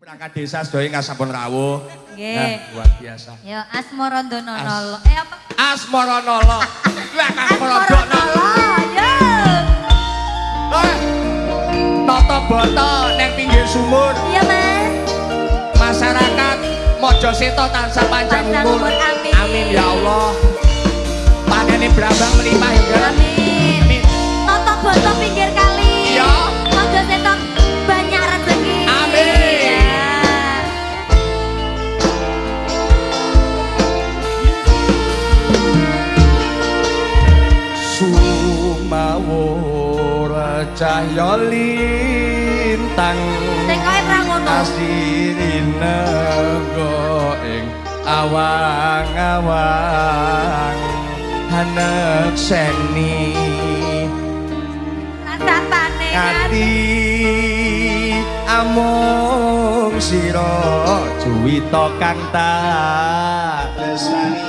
Perangkat desa sedaya ngasampun rawuh. Nggih. Luar biasa. Ya Asmarandanala. Apa? Asmaranala. Wah, Asmaranala. Ya. Tata bata neng pinggir sumur. Iya, Mas. Masyarakat Mojoseta tansah panjang umur. Amin. Amin ya Allah. Panene brambang melimpah ya. Amin. Amin. Tata bata pinggir kali. Iya. Mojoseta banyak rezeki. Amin. Ya. Sumawur cahya lintang Sing kowe ora ngono. asirine ing awang-awang hanekseni Rasane ati amung sira juwita kang tak tresnani.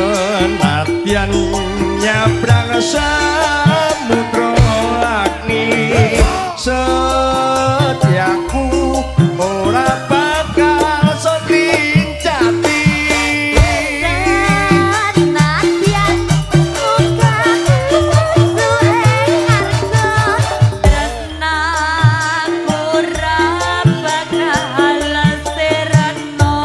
Senadyan nyabrang samudra agni setiaku ora bakal sedincati. Senadyan muga suwe arga tresnaku ora bakal sereno.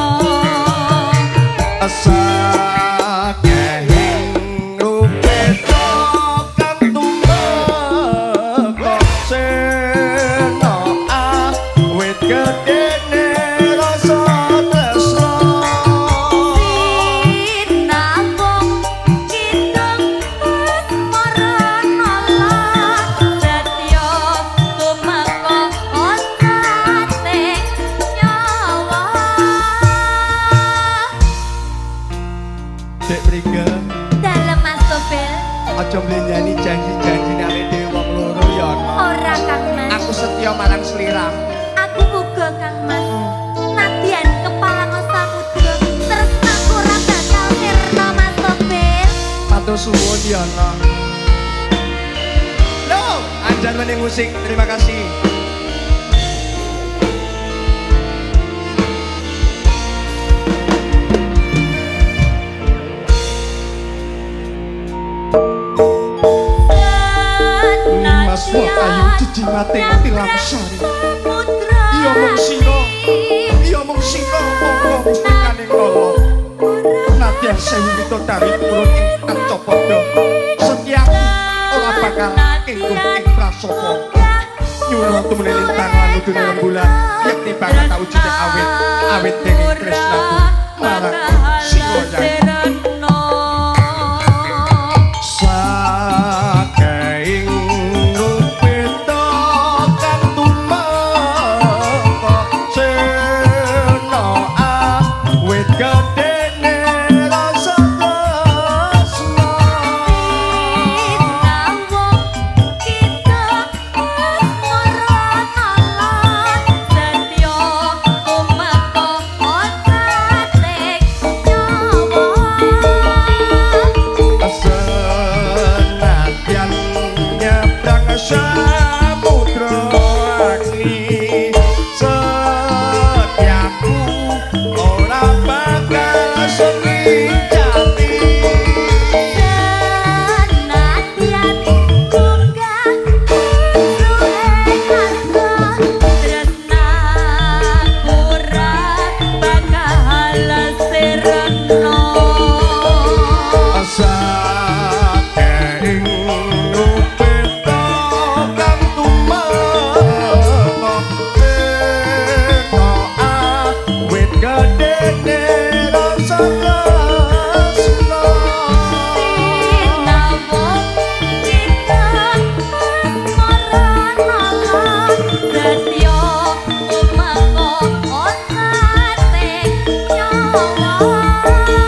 Sakehing rupeta kang tumeka sena awit gedene rasa tresna. Sinabung kidung asmaranala setya tumeka osate nyawa. Dek mriko Dalem Mas Topel aja mlenjani janji-janji nek dhewe wong loro ya ana. ora Kang Mas. Aku setya marang sliramu. Aku uga Kang Mas. Nadyan kepala samudra tresnaku ora bakal sirna Mas Topel. Matur suwun ya ana. Lo, anjan meneng musik. Terima kasih. Mas Wah ayu jiji mati tilam sari. Iya mung sira. Iya mung sira monggo mustikaning lolo. Nadyan sewu mitodari turun ing Ancapada. Setiaku ora bakal ingkung ing prasopo. Nyuwun tumene lintang lan udune rembulan yakti banget tak wujud awit dening tresnaku marang sira yang saking rupeta kang tumeka sena awit gedene rasa tresna. Sinabung kidung asmaranala setya tumeka osate nyawa. Mas